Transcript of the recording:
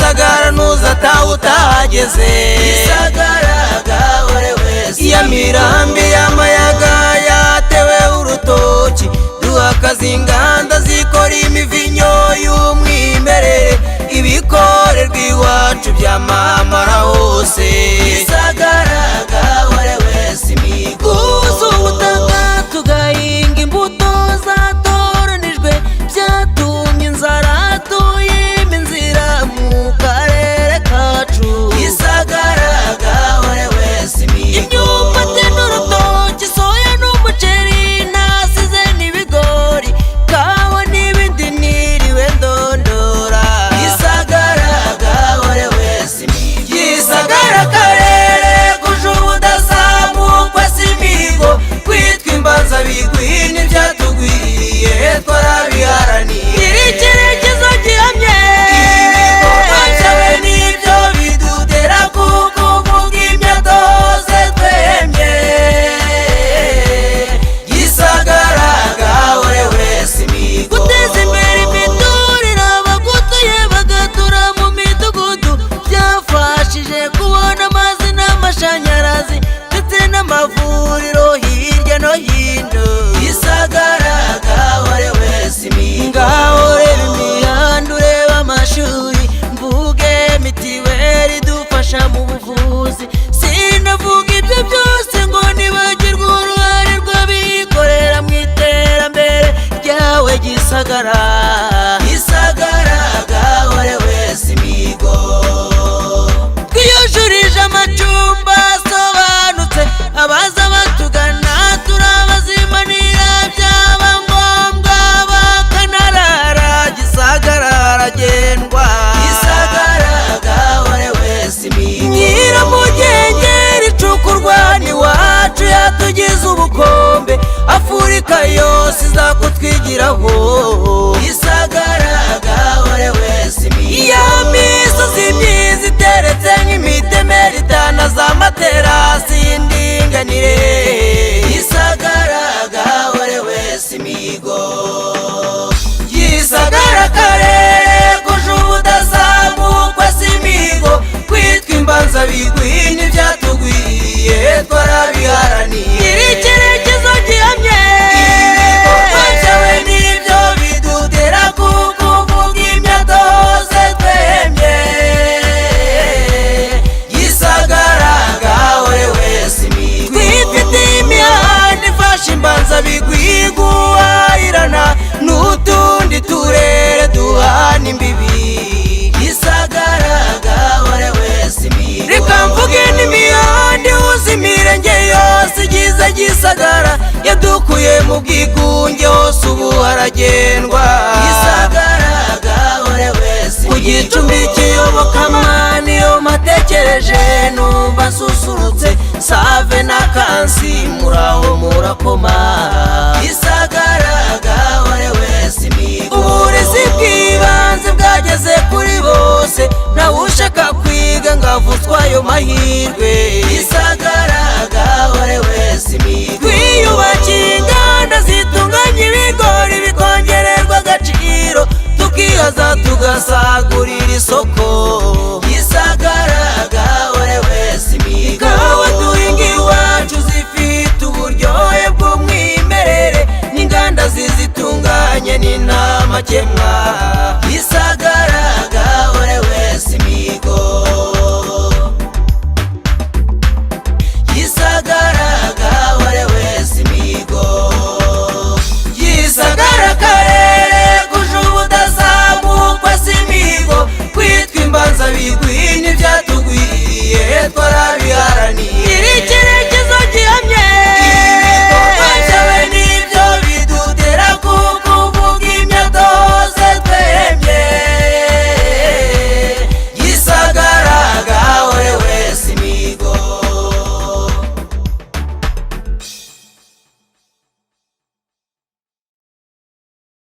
Gisagara ntuzataha utahageze. Gisagara gahore wese iya mirambi y'amayaga yatewe urutoki, duha akazi inganda zikora imivinyo y'umwimerere, ibikorerwa iwacu byamamara hose. Gisagara gahore wese imigo gusa ubutaka tugahinga imbuto zatoranijwe, byatumye inzara tuyima inzira mu karere kacu. Gisagara gahore wese imigo imyumbati n'urutoki, soya n'umuceri, nasize n'ibigori, kawa n'ibindi niriwe ndondora. Gisagara gahore wese imigo Gisagara karere kuje ubudasambukwa si imihigo, kwitwa imbanza bigwi n'ibyatugwiriye twarabiharaniye. iri cyerekezo gihamye ibikorwa byawe nibyo bidutera kukuvuga imyatoze twemye. Gisagara gahore wese imihigo guteza imbere imiturire, abagutuye bagatura mu midugudu, byafashije kubona amazi n'amashanyarazi ndetse n'amavuriro hirya no hino. Gisagara gahore wese imigo ngaho reba imihanda, ureba amashuri, mvuge mitiweli idufasha mu buvuzi, sinavuga ibyo byose ngo nibagirwe uruhare rw'abikorera mu iterambere ryawe Gisagara. Gisagara gahore wese imigo twiyujurije amacumbi asobanutse, abaza batugana turabazimanira, byaba ngombwa bakanarara, Gisagara aragendwa. Gisagara gahore wese imigo Nyiramugengeri icukurwa n'iwacu, yatugize ubukombe, Afurika yose iza kutwigiraho. Gisagara gahore wese imigo ya misozi myiza iteretse nk'imitemeri itana za materasi y'indinganire. Gisagara gahore wese imigo Gisagara karere kuje ubudasambukwa si imihigo, kwitwa imbanza bigwi n'ibyatugwiriye twarabiharaniye. iri cyerekezo gihamye ibikorwa byawe nibyo bidutera kukuvuga imyatoze twemye. Gisagara gahore wese imihigo twifitiye imihanda ifasha imbanza bigwi guhahirana n'utundi turere duhana imbibi. Gisagara gahore wese imigo reka mvuge n'imihanda ihuza imirenge yose igize Gisagara, yadukuye mu bwigunge hose ubu haragendwa. Gisagara gahore wese ku Gicumbi cy'iyobokamana iyo mpatekereje numva nsusurutse, Save na Kansi muraho murakoma. Gisagara gahore wese imigo uburezi bw'ibanze bwageze kuri bose, ntawe ushaka kwiga ngo avutswe ayo mahirwe. Gisagara gahore wese imigo twiyubakiye inganda zitunganya ibigori bikongererwa agaciro, tukihaza tugasagura